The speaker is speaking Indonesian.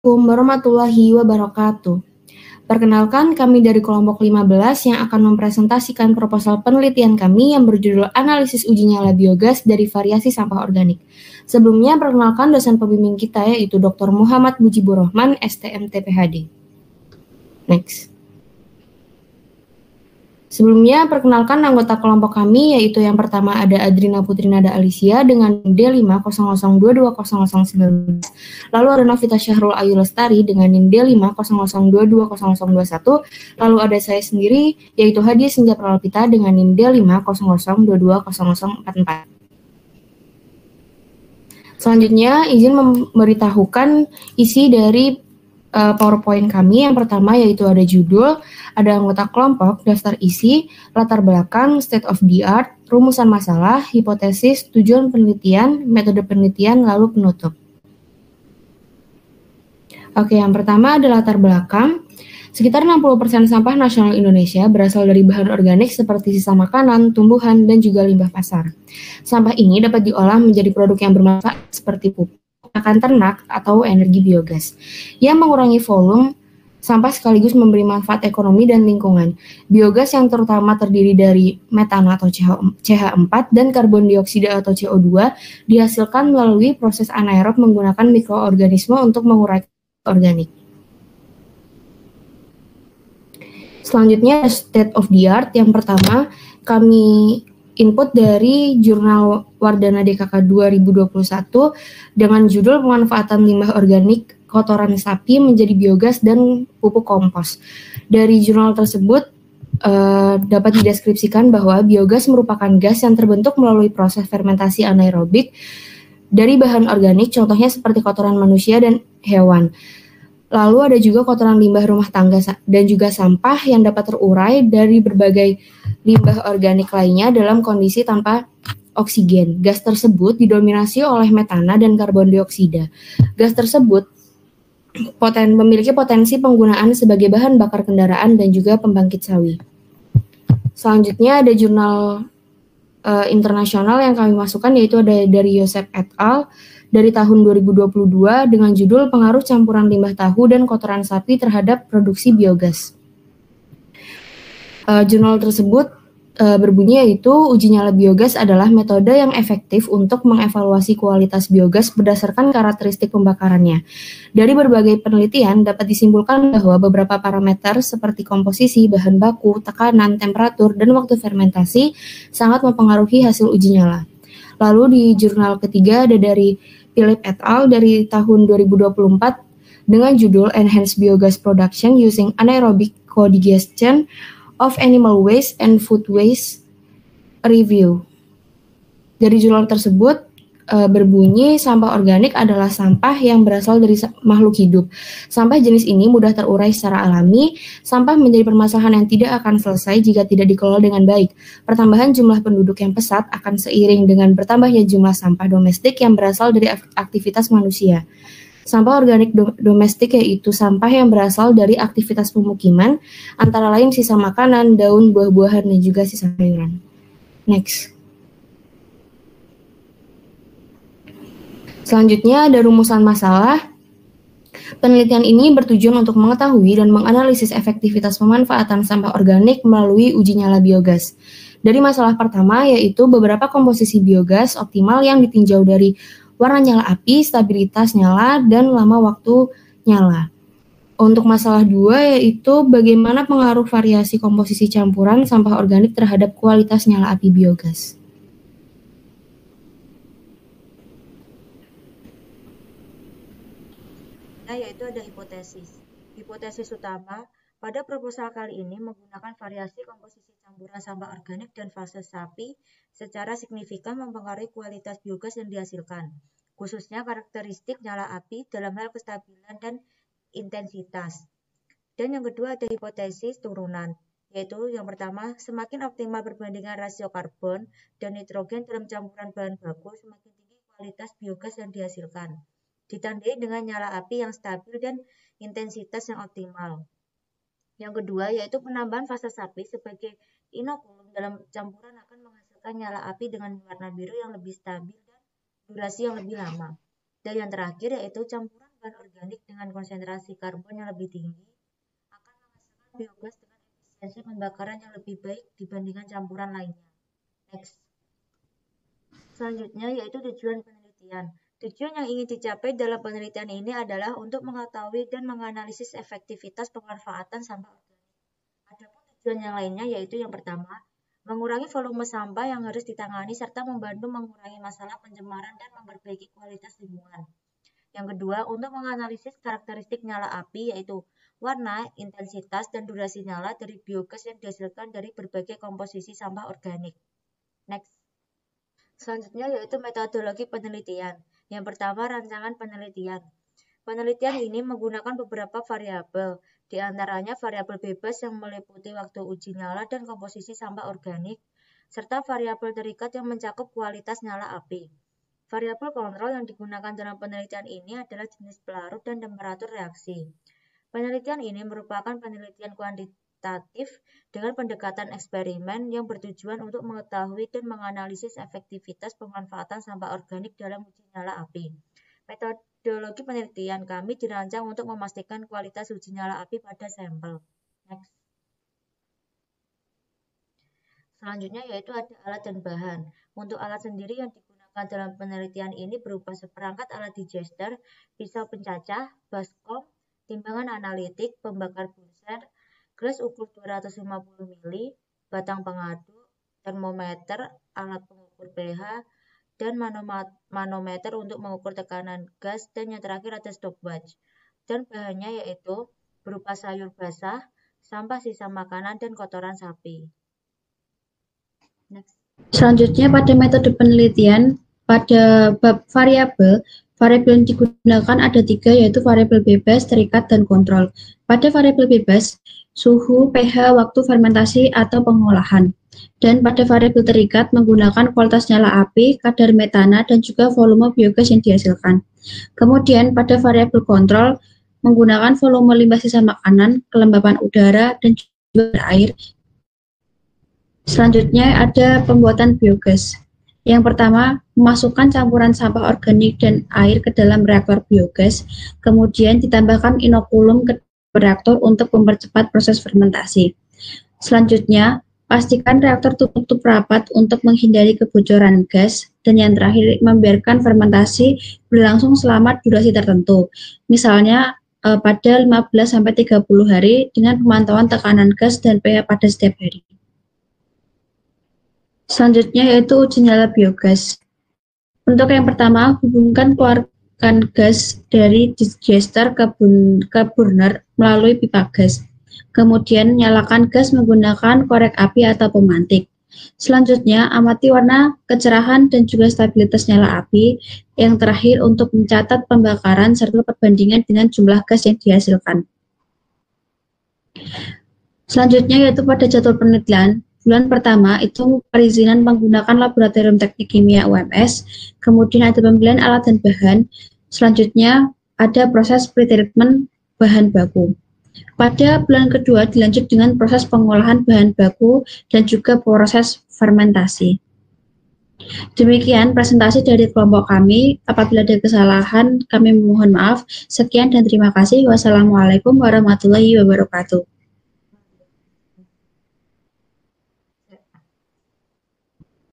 Assalamualaikum warahmatullahi wabarakatuh. Perkenalkan, kami dari kelompok 15 yang akan mempresentasikan proposal penelitian kami yang berjudul Analisis Uji Nyala Biogas dari Variasi Sampah Organik. Sebelumnya, perkenalkan dosen pembimbing kita yaitu Dr. Muhammad Mujibur Rahman, STMT PhD. Next. Sebelumnya, perkenalkan anggota kelompok kami, yaitu yang pertama ada Adrina Putrinada Alicia dengan D500220019. Lalu ada Novita Syahrul Ayu Lestari dengan D500220021. Lalu ada saya sendiri, yaitu Hadiah Senja Pralpita dengan D500220044. Selanjutnya, izin memberitahukan isi dari PowerPoint kami. Yang pertama yaitu ada judul, ada anggota kelompok, daftar isi, latar belakang, state of the art, rumusan masalah, hipotesis, tujuan penelitian, metode penelitian, lalu penutup. Oke, yang pertama ada latar belakang. Sekitar 60% sampah nasional Indonesia berasal dari bahan organik seperti sisa makanan, tumbuhan, dan juga limbah pasar. Sampah ini dapat diolah menjadi produk yang bermanfaat seperti pupuk, pakan ternak, atau energi biogas, yang mengurangi volume sampah sekaligus memberi manfaat ekonomi dan lingkungan. Biogas yang terutama terdiri dari metana atau CH4 dan karbon dioksida atau CO2 dihasilkan melalui proses anaerob menggunakan mikroorganisme untuk mengurai organik. Selanjutnya, state of the art. Yang pertama, kami input dari jurnal Wardana DKK 2021 dengan judul Pemanfaatan Limbah Organik Kotoran Sapi Menjadi Biogas dan Pupuk Kompos. Dari jurnal tersebut dapat dideskripsikan bahwa biogas merupakan gas yang terbentuk melalui proses fermentasi anaerobik dari bahan organik, contohnya seperti kotoran manusia dan hewan. Lalu ada juga kotoran limbah rumah tangga dan juga sampah yang dapat terurai dari berbagai limbah organik lainnya dalam kondisi tanpa oksigen. Gas tersebut didominasi oleh metana dan karbon dioksida. Gas tersebut memiliki potensi penggunaan sebagai bahan bakar kendaraan dan juga pembangkit sawi. Selanjutnya ada jurnal internasional yang kami masukkan, yaitu ada dari Yosef et al. Dari tahun 2022 dengan judul Pengaruh Campuran Limbah Tahu dan Kotoran Sapi Terhadap Produksi Biogas. Jurnal tersebut berbunyi yaitu uji nyala biogas adalah metode yang efektif untuk mengevaluasi kualitas biogas berdasarkan karakteristik pembakarannya. Dari berbagai penelitian dapat disimpulkan bahwa beberapa parameter seperti komposisi, bahan baku, tekanan, temperatur, dan waktu fermentasi sangat mempengaruhi hasil uji nyala. Lalu di jurnal ketiga ada dari Philip et al. Dari tahun 2024 dengan judul Enhanced Biogas Production Using Anaerobic Co-Digestion of Animal Waste and Food Waste Review. Dari jurnal tersebut berbunyi sampah organik adalah sampah yang berasal dari makhluk hidup. Sampah jenis ini mudah terurai secara alami. Sampah menjadi permasalahan yang tidak akan selesai jika tidak dikelola dengan baik. Pertambahan jumlah penduduk yang pesat akan seiring dengan bertambahnya jumlah sampah domestik yang berasal dari aktivitas manusia. Sampah organik domestik yaitu sampah yang berasal dari aktivitas pemukiman, antara lain sisa makanan, daun, buah-buahan, dan juga sisa sayuran. Next. Selanjutnya ada rumusan masalah. Penelitian ini bertujuan untuk mengetahui dan menganalisis efektivitas pemanfaatan sampah organik melalui uji nyala biogas. Dari masalah pertama yaitu beberapa komposisi biogas optimal yang ditinjau dari warna nyala api, stabilitas nyala, dan lama waktu nyala. Untuk masalah 2 yaitu bagaimana pengaruh variasi komposisi campuran sampah organik terhadap kualitas nyala api biogas. Yaitu ada hipotesis. Hipotesis utama pada proposal kali ini menggunakan variasi komposisi campuran sampah organik dan fase sapi secara signifikan mempengaruhi kualitas biogas yang dihasilkan, khususnya karakteristik nyala api dalam hal kestabilan dan intensitas. Dan yang kedua ada hipotesis turunan, yaitu yang pertama, semakin optimal perbandingan rasio karbon dan nitrogen dalam campuran bahan baku, semakin tinggi kualitas biogas yang dihasilkan, ditandai dengan nyala api yang stabil dan intensitas yang optimal. Yang kedua yaitu penambahan fase sapi sebagai inokulum dalam campuran akan menghasilkan nyala api dengan warna biru yang lebih stabil dan durasi yang lebih lama. Dan yang terakhir yaitu campuran bahan organik dengan konsentrasi karbon yang lebih tinggi akan menghasilkan biogas dengan efisiensi pembakaran yang lebih baik dibandingkan campuran lainnya. Next. Selanjutnya yaitu tujuan penelitian. Tujuan yang ingin dicapai dalam penelitian ini adalah untuk mengetahui dan menganalisis efektivitas pemanfaatan sampah organik. Adapun tujuan yang lainnya yaitu yang pertama, mengurangi volume sampah yang harus ditangani serta membantu mengurangi masalah pencemaran dan memperbaiki kualitas lingkungan. Yang kedua, untuk menganalisis karakteristik nyala api yaitu warna, intensitas, dan durasi nyala dari biogas yang dihasilkan dari berbagai komposisi sampah organik. Next. Selanjutnya yaitu metodologi penelitian. Yang pertama, rancangan penelitian. Penelitian ini menggunakan beberapa variabel, di antaranya variabel bebas yang meliputi waktu uji nyala dan komposisi sampah organik, serta variabel terikat yang mencakup kualitas nyala api. Variabel kontrol yang digunakan dalam penelitian ini adalah jenis pelarut dan temperatur reaksi. Penelitian ini merupakan penelitian kuantitatif dengan pendekatan eksperimen yang bertujuan untuk mengetahui dan menganalisis efektivitas pemanfaatan sampah organik dalam uji nyala api. Metodologi penelitian kami dirancang untuk memastikan kualitas uji nyala api pada sampel. Next. Selanjutnya yaitu ada alat dan bahan. Untuk alat sendiri yang digunakan dalam penelitian ini berupa seperangkat alat digester, pisau pencacah, baskom, timbangan analitik, pembakar bunser, gelas ukur 250 ml, batang pengadu, termometer, alat pengukur pH, dan manometer untuk mengukur tekanan gas, dan yang terakhir ada stopwatch. Dan bahannya yaitu berupa sayur basah, sampah sisa makanan, dan kotoran sapi. Next. Selanjutnya pada metode penelitian, pada bab variabel yang digunakan ada 3 yaitu variabel bebas, terikat, dan kontrol. Pada variabel bebas, suhu, pH, waktu fermentasi atau pengolahan. Dan pada variabel terikat menggunakan kualitas nyala api, kadar metana, dan juga volume biogas yang dihasilkan. Kemudian pada variabel kontrol menggunakan volume limbah sisa makanan, kelembapan udara, dan juga air. Selanjutnya ada pembuatan biogas. Yang pertama, memasukkan campuran sampah organik dan air ke dalam reaktor biogas, kemudian ditambahkan inokulum ke reaktor untuk mempercepat proses fermentasi. Selanjutnya, pastikan reaktor tutup rapat untuk menghindari kebocoran gas, dan yang terakhir, membiarkan fermentasi berlangsung selama durasi tertentu. Misalnya, pada 15-30 hari dengan pemantauan tekanan gas dan pH pada setiap hari. Selanjutnya yaitu uji nyala biogas. Untuk yang pertama, hubungkan keluarkan gas dari digester ke burner melalui pipa gas. Kemudian nyalakan gas menggunakan korek api atau pemantik. Selanjutnya, amati warna, kecerahan, dan juga stabilitas nyala api. Yang terakhir untuk mencatat pembakaran serta perbandingan dengan jumlah gas yang dihasilkan. Selanjutnya yaitu pada jadwal penelitian. Bulan pertama itu perizinan menggunakan laboratorium teknik kimia UMS, kemudian ada pembelian alat dan bahan, selanjutnya ada proses pretreatment bahan baku. Pada bulan kedua dilanjut dengan proses pengolahan bahan baku dan juga proses fermentasi. Demikian presentasi dari kelompok kami. Apabila ada kesalahan, kami mohon maaf. Sekian dan terima kasih. Wassalamualaikum warahmatullahi wabarakatuh.